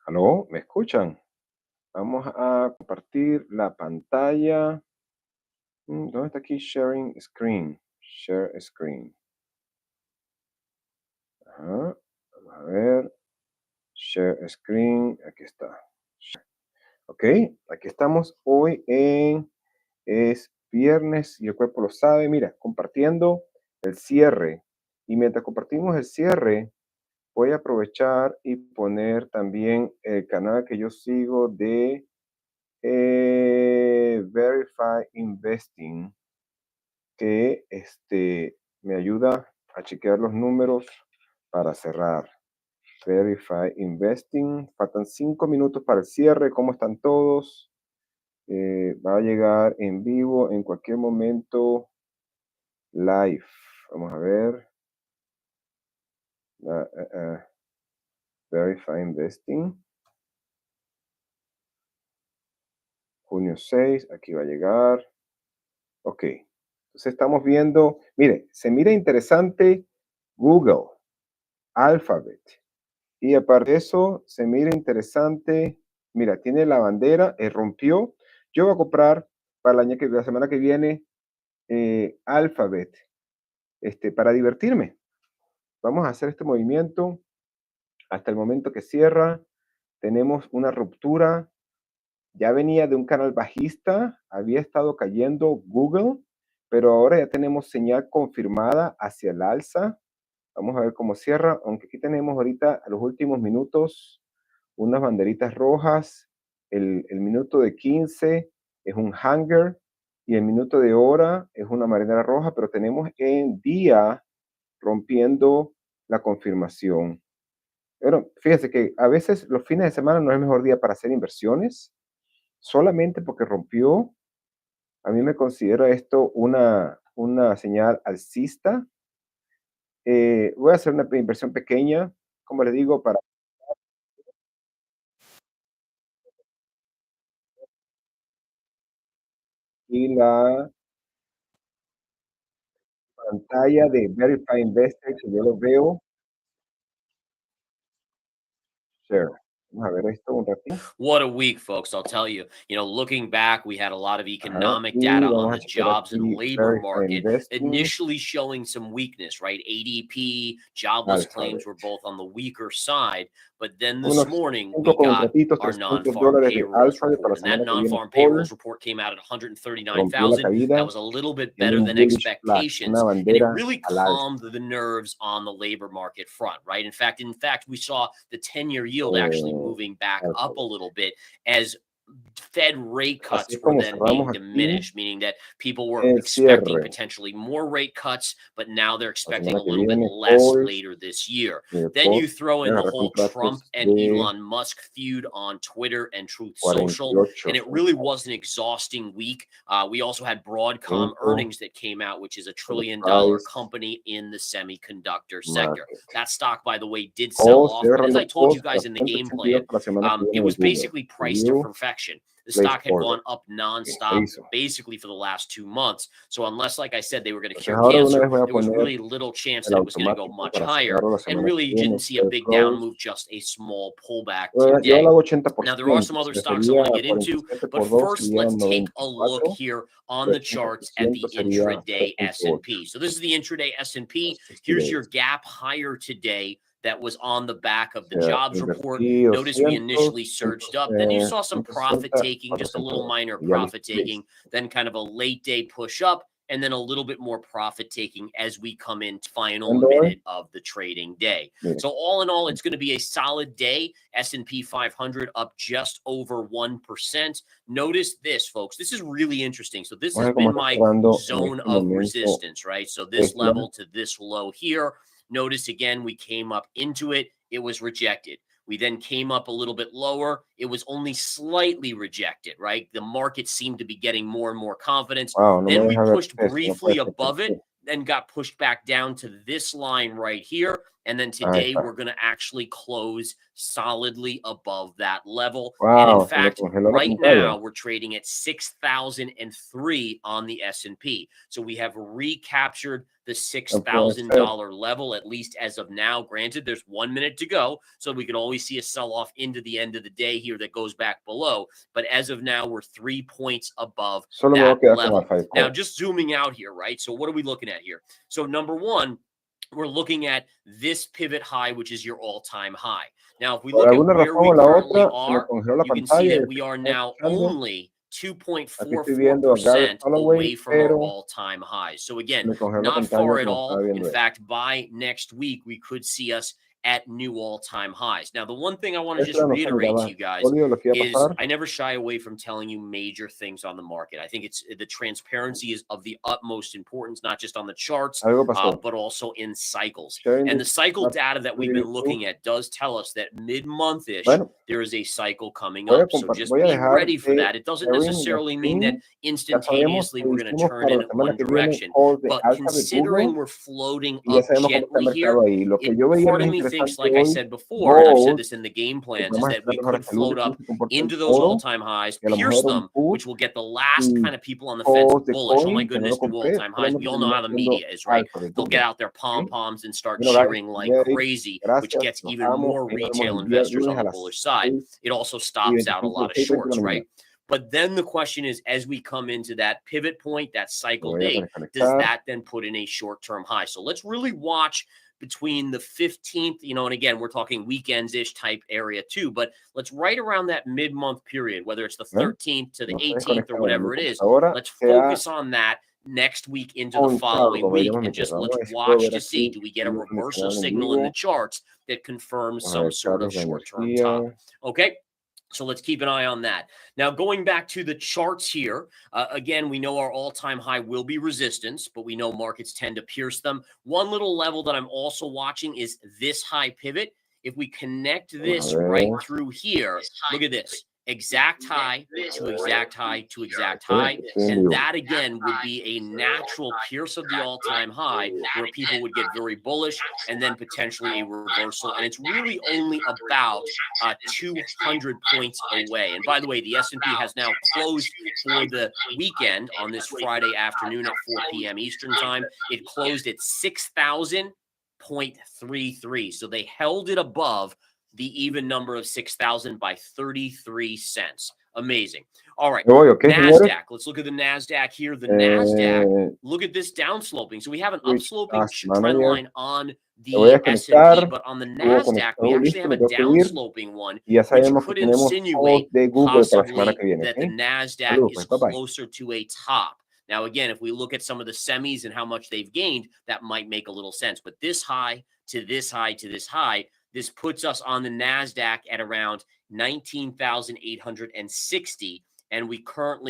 ¿Aló? ¿Me escuchan? Vamos a compartir la pantalla. ¿Dónde está aquí? Sharing screen. Share screen. Ajá. Vamos a ver. Share screen. Aquí está. Ok. Aquí estamos. Hoy es viernes y el cuerpo lo sabe. Mira, compartiendo el cierre. Y mientras compartimos el cierre, voy a aprovechar y poner también el canal que yo sigo de Verify Investing, que me ayuda a chequear los números para cerrar. Verify Investing. Faltan 5 minutos para el cierre. ¿Cómo están todos? Va a llegar en vivo en cualquier momento live. Vamos a ver. Verify Investing. Junio 6. Aquí va a llegar. Ok. Entonces estamos viendo. Mire, se mira interesante Google, Alphabet. Y aparte de eso, se mira interesante. Mira, tiene la bandera, rompió. Yo voy a comprar para la semana que viene Alphabet para divertirme. Vamos a hacer este movimiento hasta el momento que cierra. Tenemos una ruptura. Ya venía de un canal bajista, había estado cayendo Google, pero ahora ya tenemos señal confirmada hacia el alza. Vamos a ver cómo cierra, aunque aquí tenemos ahorita a los últimos minutos unas banderitas rojas. El minuto de 15 es un hanger y el minuto de hora es una marinera roja, pero tenemos en día rompiendo la confirmación. Bueno, fíjese que a veces los fines de semana no es el mejor día para hacer inversiones, solamente porque rompió. A mí me considero esto una señal alcista. Voy a hacer una inversión pequeña, como les digo, para y la pantalla de Verify Investor, que yo lo veo. Share. Vamos a ver esto un ratito. What a week, folks. I'll tell you, looking back, we had a lot of Ajá. economic Y data on vamos a the checar jobs and aquí labor Verify market, Investing, initially showing some weakness, right? ADP, jobless claims Alphabet. were both on the weaker side. But then this Unos morning, 5 we got contratitos, our $300 non-farm de payrolls Alphabet para la report. And that semana que viene non-farm por payrolls report came out at rompió la 139,000. That caída, was a little bit tiene better un than bullish flag, una expectations. And it bandera really al alza. calmed the nerves on the labor market front, right? In fact, we saw the 10-year yield actually moving back up a little bit as Fed rate Así cuts es were como then being cerramos aquí diminished, meaning that people were el expecting cierre. potentially more rate cuts, but now they're La expecting a semana que little bit viene, less calls, later this year. mire, Then you calls, throw voy in a the agarrar whole Trump contratos and de Elon Musk feud on Twitter and Truth Social, 48 and it really was an exhausting week. We also had Broadcom 5 earnings that came out, which is a for the $1 trillion price company in the semiconductor sector. market. That stock, by the way, did sell Calls, off, estoy but as agarrando I told you calls para guys in the game 182 plan, para la semana que it viene was de Google. basically priced to Review, perfection. The place stock had order. gone up nonstop basically for the last 2 months. So unless, like I said, they were going to Entonces cure ahora de una cancer, vez voy a there was poner really little chance el that it was going to go automático much para higher. cerrarlo la And semana really, que you viene. didn't see a El big down close. move, just a small pullback Yo today. lo hago 80%. Now, there are some other Si me stocks I sería want to get into, 47 but por 2 first, sería let's take a look 94. here on the charts at the 80% sería intraday 3.8. S&P. So this is the intraday S&P. Here's your gap higher today that was on the back of the jobs report. Notice we initially surged up. Then you saw some profit taking, just a little minor profit taking, then kind of a late day push up, and then a little bit more profit taking as we come in final minute of the trading day. So all in all, it's going to be a solid day. S&P 500 up just over 1%. Notice this, folks. This is really interesting. So this has been my zone of resistance, right? So this level to this low here. Notice again, we came up into it. It was rejected. We then came up a little bit lower. It was only slightly rejected, right? The market seemed to be getting more and more confidence. Then we pushed briefly above it, then got pushed back down to this line right here. And then today we're going to actually close solidly above that level. Wow, and in fact, right now we're trading at 6,003 on the S&P. So we have recaptured the $6,000 level, at least as of now. Granted, there's 1 minute to go, so we could always see a sell-off into the end of the day here that goes back below. But as of now, we're 3 points above that level. Now, just zooming out here, right? So what are we looking at here? So number one, we're looking at this pivot high, which is your all-time high. Now, if we look at where we currently are, you can see that we are now only 2.44% away from our all-time highs. So again, not far at all. In fact, by next week, we could see us at new all-time highs. Now, the one thing I want to just reiterate to you guys is I never shy away from telling you major things on the market. I think it's the transparency is of the utmost importance, not just on the charts, but also in cycles. And the cycle data that we've been looking at does tell us that mid-month-ish, there is a cycle coming up. So just be ready for that. It doesn't necessarily mean that instantaneously we're going to turn in one direction, but considering we're floating up gently here, part of me thinks, like I said before, and I've said this in the game plans, is that we could float up into those all-time highs, pierce them, which will get the last kind of people on the fence bullish. Oh my goodness, new all-time highs. We all know how the media is, right? They'll get out their pom-poms and start cheering like crazy, which gets even more retail investors on the bullish side. It also stops out a lot of shorts, right? But then the question is, as we come into that pivot point, that cycle date, does that then put in a short-term high? So let's really watch between the 15th, and again, we're talking weekends-ish type area too, but let's right around that mid-month period, whether it's the 13th to the 18th or whatever it is, let's focus on that next week into the following week and just let's watch to see, do we get a reversal signal in the charts that confirms some sort of short-term top? Okay. So let's keep an eye on that. Now, going back to the charts here, again, we know our all-time high will be resistance, but we know markets tend to pierce them. One little level that I'm also watching is this high pivot. If we connect this right through here, look at this. Exact high to exact high to exact high. And that, again, would be a natural pierce of the all-time high where people would get very bullish and then potentially a reversal. And it's really only about 200 points away. And by the way, the S&P has now closed for the weekend on this Friday afternoon at 4 p.m. Eastern time. It closed at 6,000.33. So they held it above the even number of 6,000 by 33 cents. Amazing. All right. NASDAQ. Let's look at the NASDAQ here. The NASDAQ, look at this downsloping. So we have an upsloping trend line on the S&P, but on the NASDAQ, we actually have a downsloping one, which could insinuate possibly that the NASDAQ is closer to a top. Now, again, if we look at some of the semis and how much they've gained, that might make a little sense. But this high to this high to this high, this puts us on the NASDAQ at around 19,860, and we currently